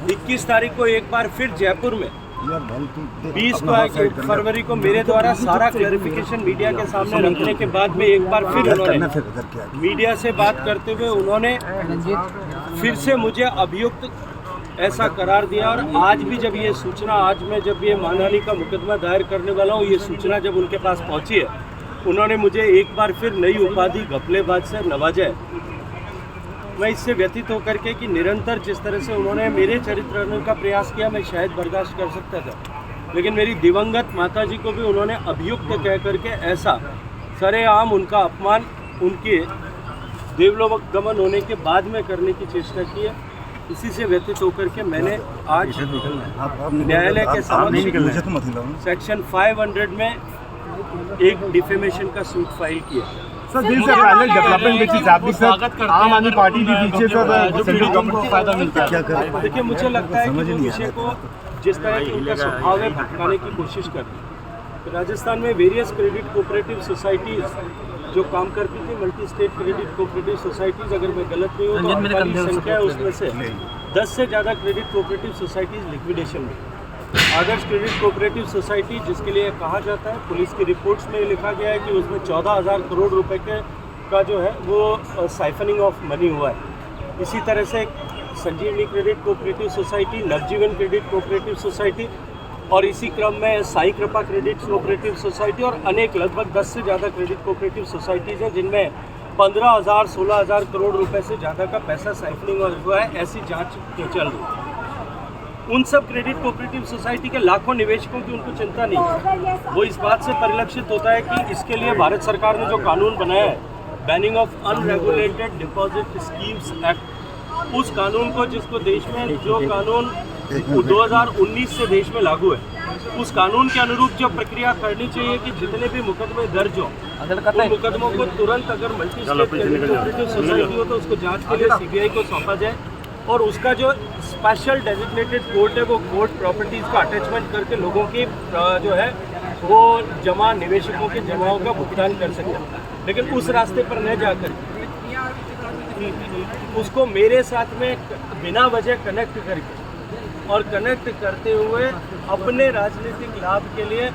21 तारीख को एक बार फिर जयपुर में 20 फरवरी को मेरे द्वारा सारा क्लैरिफिकेशन मीडिया के सामने रखने के बाद में एक बार फिर उन्होंने मीडिया से बात करते हुए उन्होंने फिर से मुझे अभियुक्त ऐसा करार दिया। और आज भी जब ये सूचना, आज मैं जब ये मानहानि का मुकदमा दायर करने वाला हूँ, ये सूचना जब उनके पास पहुँची है, उन्होंने मुझे एक बार फिर नई उपाधि घपलेबाज से नवाजा है। मैं इससे व्यतीत होकर के कि निरंतर जिस तरह से उन्होंने मेरे चरित्र हनन का प्रयास किया, मैं शायद बर्दाश्त कर सकता था, लेकिन मेरी दिवंगत माताजी को भी उन्होंने अभियुक्त कह करके ऐसा सरेआम उनका अपमान उनके देवलोक गमन होने के बाद में करने की चेष्टा की है। इसी से व्यतीत होकर के मैंने आज न्यायालय के समक्ष सेक्शन 500 में एक डिफेमेशन का सूट फाइल किया। सर, दिल से पहले डेवलपमेंट विच आम आदमी पार्टी भी पीछे को फायदा मिलता है। देखिए, मुझे लगता है कि विषय को जिस तरह की उनका स्वभाव है भटकाने की कोशिश कर रही है। राजस्थान में वेरियस क्रेडिट कोऑपरेटिव सोसाइटीज़ जो काम करती थी, multi state credit cooperative societies, अगर मैं गलत नहीं हूँ तो 48 संख्या है, उसमें से 10 से ज़्यादा क्रेडिट कोऑपरेटिव सोसाइटीज़ लिक्विडेशन में। आदर्श क्रेडिट कोऑपरेटिव सोसाइटी, जिसके लिए कहा जाता है, पुलिस की रिपोर्ट्स में लिखा गया है कि उसमें 14,000 करोड़ रुपए का जो है वो साइफनिंग ऑफ मनी हुआ है। इसी तरह से संजीवनी क्रेडिट कोऑपरेटिव सोसाइटी, नवजीवन क्रेडिट कोऑपरेटिव सोसाइटी और इसी क्रम में साई कृपा क्रेडिट कोऑपरेटिव सोसाइटी और अनेक लगभग 10 से ज़्यादा क्रेडिट कोऑपरेटिव सोसाइटीज़ हैं, जिनमें 15,000 16,000 करोड़ रुपए से ज़्यादा का पैसा साइफनिंग हुआ है। ऐसी जाँच चल रही है। उन सब क्रेडिट कोऑपरेटिव सोसाइटी के लाखों निवेशकों की उनको चिंता नहीं है। वो इस बात से परिलक्षित होता है कि इसके लिए भारत सरकार ने जो कानून बनाया है, banning of unregulated deposit schemes act, उस कानून को, जिसको देश में जो कानून 2019 से देश में लागू है, उस कानून के अनुरूप जो प्रक्रिया करनी चाहिए कि जितने भी मुकदमे दर्ज हो, उन मुकदमों को तुरंत, अगर multi state credit cooperative society हो तो उसको जाँच के लिए CBI को सौंपा जाए और उसका जो स्पेशल डेजिग्नेटेड कोर्ट है वो कोर्ट प्रॉपर्टीज़ का अटैचमेंट करके लोगों की जो है वो जमा, निवेशकों के जमाओं का भुगतान कर सके। लेकिन उस रास्ते पर न जाकर उसको मेरे साथ में बिना वजह कनेक्ट करके और कनेक्ट करते हुए अपने राजनीतिक लाभ के लिए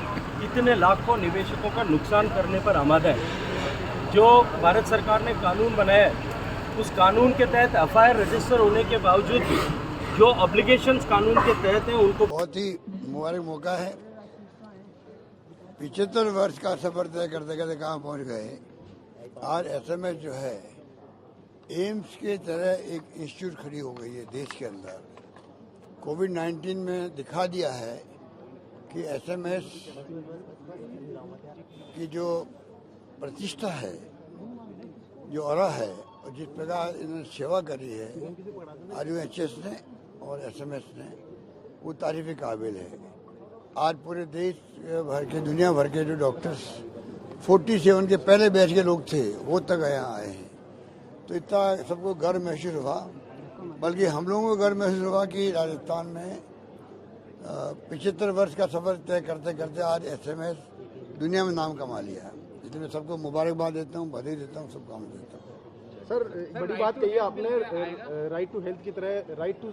इतने लाखों निवेशकों का नुकसान करने पर आमादा है। जो भारत सरकार ने कानून बनाया है, उस कानून के तहत FIR रजिस्टर होने के बावजूद भी जो ऑब्लिगेशंस कानून के तहत हैं उनको बहुत ही मुबारक मौका है। 75 वर्ष का सफर तय करते करते कहाँ पहुँच गए। आज SMS जो है एम्स के तरह एक इंस्टीट्यूट खड़ी हो गई है देश के अंदर। कोविड-19 में दिखा दिया है कि SMS की जो प्रतिष्ठा है, जो ऑरा है और जिस प्रकार इन्होंने सेवा करी है RUHS ने और SMS ने, वो तारीफ़ काबिल है। आज पूरे देश भर के, दुनिया भर के जो डॉक्टर्स 47 के पहले बैच के लोग थे वो तक यहाँ आए हैं। तो इतना सबको गर्व महसूस हुआ, बल्कि हम लोगों को गर्व महसूस हुआ कि राजस्थान में 75 वर्ष का सफर तय करते करते आज SMS दुनिया में नाम कमा लिया। इसलिए मैं सबको मुबारकबाद देता हूँ, बधाई देता हूँ, शुभकामनाएं देता हूँ। सर, बड़ी बात कही है आपने, राइट टू हेल्थ की तरह राइट टू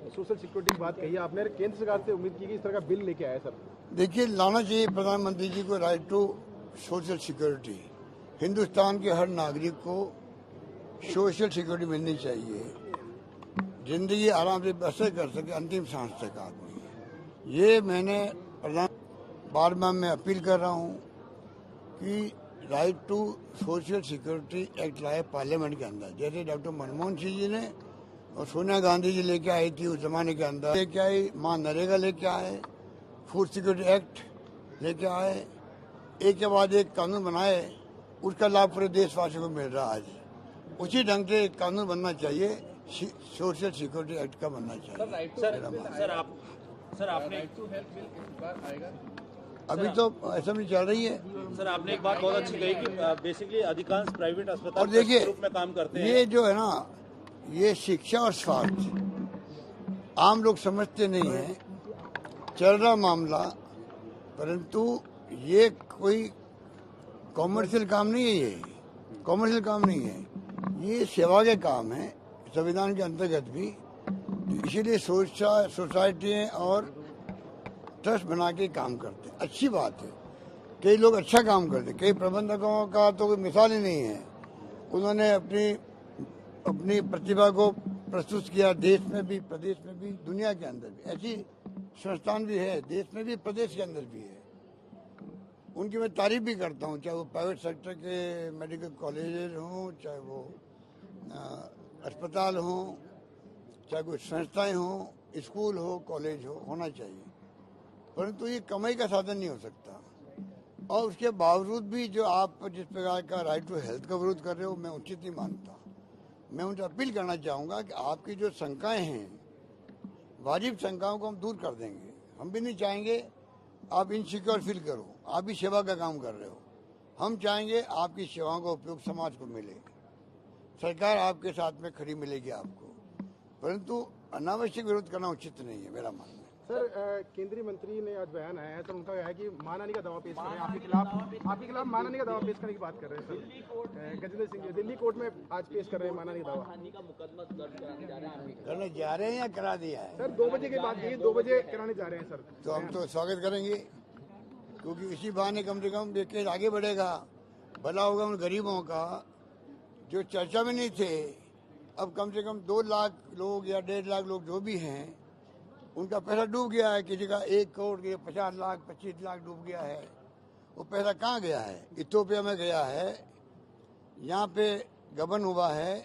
सोशल सिक्योरिटी की बात कही है आपने। केंद्र सरकार से उम्मीद की कि इस तरह का बिल लेके आया। सर, देखिए, लाना चाहिए प्रधानमंत्री जी को right to social security. Hindustan के हर नागरिक को सोशल सिक्योरिटी मिलनी चाहिए, जिंदगी आराम से बसर कर सके अंतिम सांस तक आदमी। ये मैंने बार बार मैं अपील कर रहा हूँ कि right to social security act लाए पार्लियामेंट के अंदर, जैसे डॉक्टर मनमोहन सिंह जी ने और सोनिया गांधी जी लेके आई थी उस जमाने के अंदर, लेके आई, मां नरेगा लेके आए, फूड सिक्योरिटी एक्ट लेके आए, एक के बाद एक कानून बनाए, उसका लाभ पूरे देशवासियों को मिल रहा है। आज उसी ढंग से एक कानून बनना चाहिए, सोशल सिक्योरिटी एक्ट का बनना चाहिए। सर आपने अभी तो असेंबली चल रही है। सर, आपने एक बात बहुत अच्छी कही कि बेसिकली अधिकांस प्राइवेट अस्पताल और देखिए रूप में काम करते हैं। ये जो है ना, ये शिक्षा और स्वास्थ्य आम लोग समझते नहीं है, चल रहा मामला, परंतु ये कोई कॉमर्शियल काम नहीं है। ये कॉमर्शियल काम नहीं है, ये सेवा के काम है। संविधान के अंतर्गत भी इसीलिए सोसाइटी और ट्रस्ट बना के काम करते हैं। अच्छी बात है, कई लोग अच्छा काम करते हैं, कई प्रबंधकों का तो कोई मिसाल ही नहीं है। उन्होंने अपनी प्रतिभा को प्रस्तुत किया, देश में भी, प्रदेश में भी, दुनिया के अंदर भी। ऐसी संस्थान भी है, देश में भी, प्रदेश के अंदर भी है। उनकी मैं तारीफ भी करता हूँ, चाहे वो प्राइवेट सेक्टर के मेडिकल कॉलेज हों, चाहे वो अस्पताल हों, चाहे कोई संस्थाएं हों, स्कूल हो, कॉलेज हो, होना चाहिए। परंतु ये कमाई का साधन नहीं हो सकता। और उसके बावजूद भी जो आप जिस प्रकार का राइट टू हेल्थ का विरोध कर रहे हो, मैं उचित नहीं मानता। मैं उनसे अपील करना चाहूँगा कि आपकी जो शंकाएं हैं, वाजिब शंकाओं को हम दूर कर देंगे। हम भी नहीं चाहेंगे आप इनसिक्योर फील करो, आप भी सेवा का काम कर रहे हो। हम चाहेंगे आपकी सेवाओं का उपयोग समाज को मिले, सरकार आपके साथ में खड़ी मिलेगी आपको, परंतु अनावश्यक विरोध करना उचित नहीं है, मेरा मानना है। सर, केंद्रीय मंत्री ने आज बयान आया है, तो उनका है कि मानहानि का दावा पेश कर रहे हैं आपके खिलाफ मानहानि का दावा पेश करने की बात कर रहे हैं सर। गजेंद्र सिंह जी दिल्ली कोर्ट में आज पेश कर रहे हैं मानहानि का दावा। करने जा रहे हैं या करा दिया है? सर 2 बजे की बात की, 2 बजे कराने जा रहे हैं सर। तो हम तो स्वागत करेंगे, क्योंकि इसी बहाने कम से कम ये केस आगे बढ़ेगा, भला होगा उन गरीबों का जो चर्चा में नहीं थे। अब कम से कम 2 लाख लोग या 1.5 लाख लोग जो भी हैं, उनका पैसा डूब गया है। किसी का 1 करोड़ के 50 लाख 25 लाख डूब गया है। वो पैसा कहाँ गया है? इथियोपिया में गया है, यहाँ पे गबन हुआ है,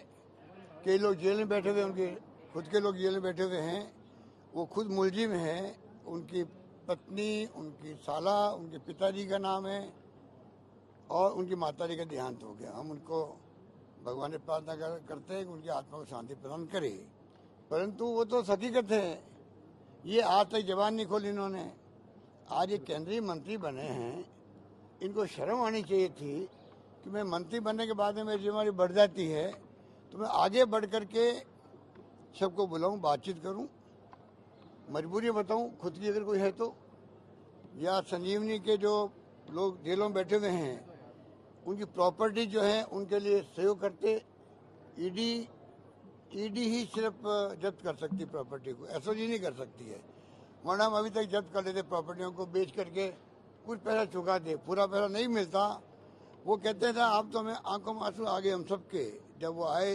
कई लोग जेल में बैठे हुए, उनके खुद के लोग जेल में बैठे हुए हैं, वो खुद मुलजिम हैं, उनकी पत्नी, उनकी साला, उनके पिताजी का नाम है और उनकी माताजी का देहांत हो गया। हम उनको भगवान से प्रार्थना करते हैं कि उनकी आत्मा को शांति प्रदान करे, परंतु वो तो हकीकत है। ये आज तक जबान नहीं खोली इन्होंने। आज ये केंद्रीय मंत्री बने हैं, इनको शर्म आनी चाहिए थी कि मैं मंत्री बनने के बाद में मेरी जिम्मेदारी बढ़ जाती है तो मैं आगे बढ़ करके सबको बुलाऊं, बातचीत करूं, मजबूरी बताऊं खुद की अगर कोई है तो, या संजीवनी के जो लोग जेलों में बैठे हुए हैं उनकी प्रॉपर्टी जो है उनके लिए सहयोग करते। ईडी ही सिर्फ जब्त कर सकती प्रॉपर्टी को, एसओजी नहीं कर सकती है, वरना हम अभी तक जब्त कर लेते प्रॉपर्टियों को, बेच करके कुछ पैसा चुका दे, पूरा पैसा नहीं मिलता। वो कहते थे आप तो हमें आंखों में आंसू आ गए हम सबके, जब वो आए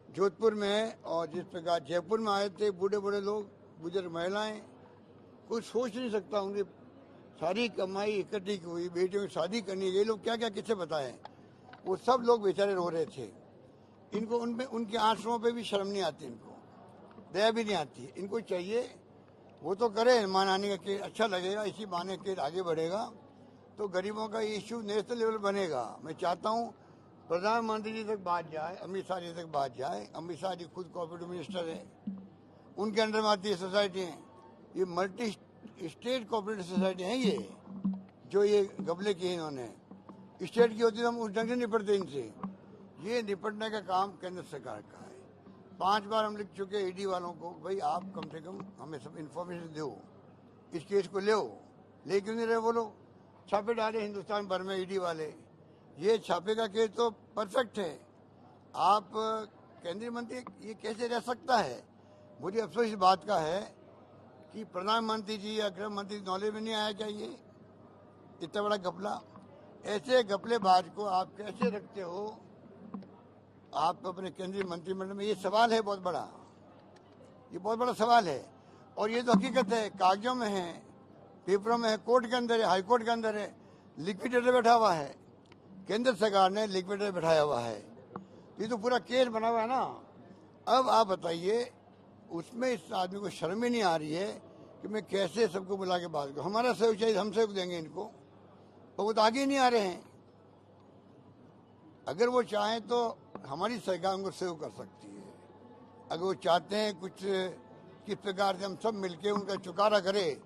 जोधपुर में और जिस प्रकार जयपुर में आए थे, बूढ़े बूढ़े लोग, बुजुर्ग महिलाएं, कुछ सोच नहीं सकता। उनकी सारी कमाई इकट्ठी हुई, बेटियों की शादी करनी, ये लोग क्या क्या किससे बताएं। वो सब लोग बेचारे रो रहे थे। इनको उनमें उनके आंसुओं पे भी शर्म नहीं आती, इनको दया भी नहीं आती। इनको चाहिए वो तो करे मानहानि का केस, अच्छा लगेगा, इसी बहाने केस आगे बढ़ेगा तो गरीबों का इश्यू नेशनल लेवल बनेगा। मैं चाहता हूँ प्रधानमंत्री जी तक बात जाए, अमित शाह जी तक बात जाए। अमित शाह जी खुद कोऑपरेटिव मिनिस्टर है, उनके अंडर में आती है सोसाइटी है। ये मल्टी स्टेट कोऑपरेटिव सोसाइटी है, ये जो ये गबले किए इन्होंने, स्टेट की होती तो हम उस ढंग से निपटते इनसे। ये निपटने का काम केंद्र सरकार का है। 5 बार हम लिख चुके ईडी वालों को, भाई आप कम से कम हमें सब इन्फॉर्मेशन दो, इस केस को ले क्यों नहीं रहे वो लोग? छापे डाले हिंदुस्तान भर में ईडी वाले। ये छापे का केस तो परफेक्ट है। आप केंद्रीय मंत्री, ये कैसे रह सकता है? मुझे अफसोस इस बात का है कि प्रधानमंत्री जी या गृह मंत्री नॉलेज में नहीं आया क्या ये इतना बड़ा घपला? ऐसे घपलेबाज को आप कैसे रखते हो आप अपने केंद्रीय मंत्रिमंडल में? ये सवाल है बहुत बड़ा, ये बहुत बड़ा सवाल है। और ये तो हकीकत है, कागजों में है, पेपरों में है, कोर्ट के अंदर है, हाई कोर्ट के अंदर है, लिक्विडेटर बैठा हुआ है, केंद्र सरकार ने लिक्विडेटर बैठाया हुआ है। ये तो पूरा केस बना हुआ है ना। अब आप बताइए, उसमें इस आदमी को शर्म ही नहीं आ रही है कि मैं कैसे सबको बुला के बात करूँ। हमारा सहयोग चाहिए, हम सहयोग देंगे इनको, तो वो तो आगे ही नहीं आ रहे हैं। अगर वो चाहें तो हमारी सरकार उनको सहयोग कर सकती है। अगर वो चाहते हैं कुछ किस प्रकार से हम सब मिलके उनका चुकारा करें,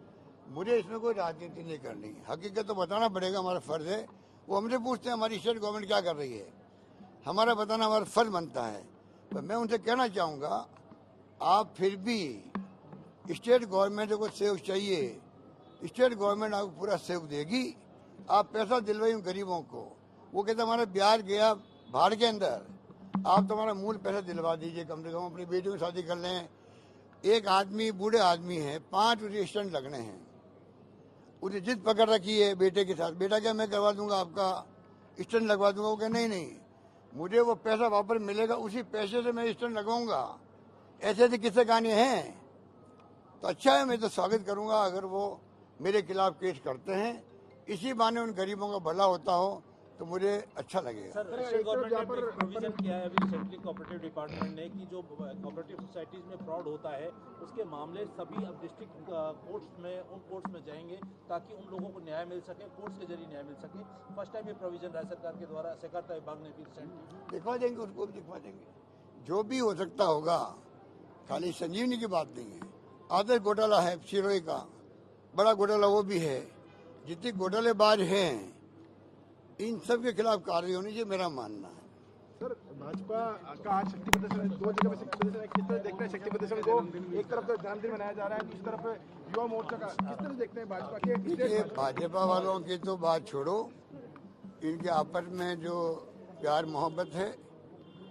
मुझे इसमें कोई राजनीति नहीं करनी। हकीकत तो बताना पड़ेगा, हमारा फर्ज है। वो हमसे पूछते हैं हमारी स्टेट गवर्नमेंट क्या कर रही है, हमारा बताना हमारा फर्ज बनता है। तो मैं उनसे कहना चाहूँगा, आप फिर भी स्टेट गवर्नमेंट को सहयोग चाहिए, स्टेट गवर्नमेंट आपको पूरा सहयोग देगी। आप पैसा दिलवाइए गरीबों को। वो कहते हमारा ब्याज गया भाड़ के अंदर, आप तो हमारा मूल पैसा दिलवा दीजिए, कम से कम अपनी बेटियों की शादी कर लें, एक आदमी बूढ़े आदमी है, 5 उसे स्टंट लगने हैं, उसे जिद पकड़ रखी है बेटे के साथ, बेटा क्या मैं करवा दूंगा आपका स्टंट लगवा दूंगा, वो क्या नहीं मुझे वो पैसा वापस मिलेगा, उसी पैसे से मैं स्टंट लगवाऊंगा। ऐसे ऐसे किस्से कहानी हैं। तो अच्छा है, मैं तो स्वागत करूंगा अगर वो मेरे खिलाफ केस करते हैं, इसी बहाने उन गरीबों का भला होता हो तो मुझे अच्छा लगेगा। सर, स्टेट गवर्नमेंट ने प्रोविजन किया है अभी सेंट्रल कोऑपरेटिव डिपार्टमेंट ने कि जो कोऑपरेटिव सोसाइटीज में फ्रॉड होता है उसके मामले सभी अब डिस्ट्रिक्ट कोर्ट्स में उन कोर्ट्स में जाएंगे ताकि उन लोगों को न्याय मिल सके, कोर्ट्स के जरिए न्याय मिल सके। फर्स्ट टाइम ये प्रोविजन राज्य सरकार के द्वारा सहकारिता विभाग ने भी रिसेंटली दिखवा देंगे, उसको भी दिखवा देंगे। जो भी हो सकता होगा, खाली संजीवनी की बात नहीं है। आदर घोटाला है सिरोही का, बड़ा घोटाला वो भी है। जितने घोटालेबाज हैं इन सब के खिलाफ कार्रवाई होनी चाहिए, मेरा मानना है। सर, भाजपा का आज शक्ति प्रदर्शन है, 2 जगह पे शक्ति प्रदर्शन है। किस तरह देखते हैं शक्ति प्रदर्शन को? एक तरफ तो जन्मदिन मनाया जा रहा है, दूसरी तरफ युवा मोर्चा का किस तरह देखते हैं भाजपा के? देखिए, भाजपा वालों की तो बात छोड़ो, इनके आपस में जो प्यार मोहब्बत है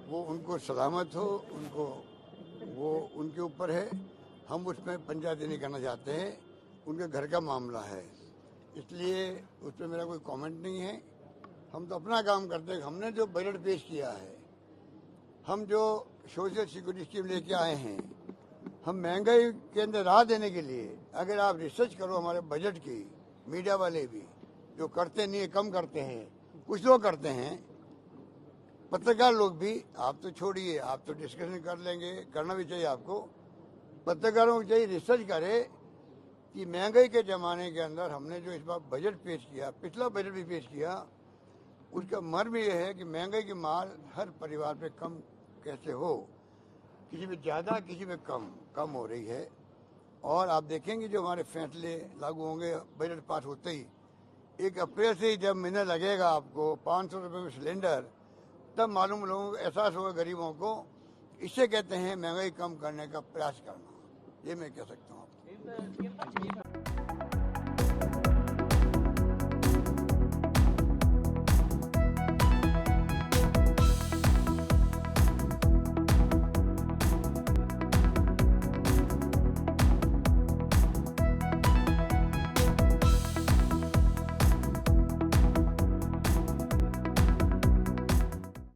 वो उनको सलामत हो, उनको वो उनके ऊपर है। हम उसमें पंचायती नहीं करना चाहते हैं, उनके घर का मामला है, इसलिए उस पर मेरा कोई कमेंट नहीं है। हम तो अपना काम करते हैं। हमने जो बजट पेश किया है, हम जो सोशल सिक्योरिटी स्कीम लेके आए हैं, हम महंगाई के अंदर राह देने के लिए, अगर आप रिसर्च करो हमारे बजट की, मीडिया वाले भी जो करते नहीं है, कम करते हैं, कुछ लोग करते हैं, पत्रकार लोग भी, आप तो छोड़िए, आप तो डिस्कशन कर लेंगे, करना भी चाहिए आपको। पत्रकारों को चाहिए रिसर्च करे कि महंगाई के ज़माने के अंदर हमने जो इस बार बजट पेश किया, पिछला बजट भी पेश किया, उसका मर्म ये है कि महंगाई की मार हर परिवार पे कम कैसे हो, किसी में ज़्यादा किसी में कम हो रही है। और आप देखेंगे जो हमारे फैसले लागू होंगे बजट पास होते ही, 1 अप्रैल से ही जब महीना लगेगा आपको 500 रुपये में सिलेंडर, तब मालूम लोगों को एहसास होगा, गरीबों को। इससे कहते हैं महंगाई कम करने का प्रयास करना, ये मैं कह सकता हूँ आपको।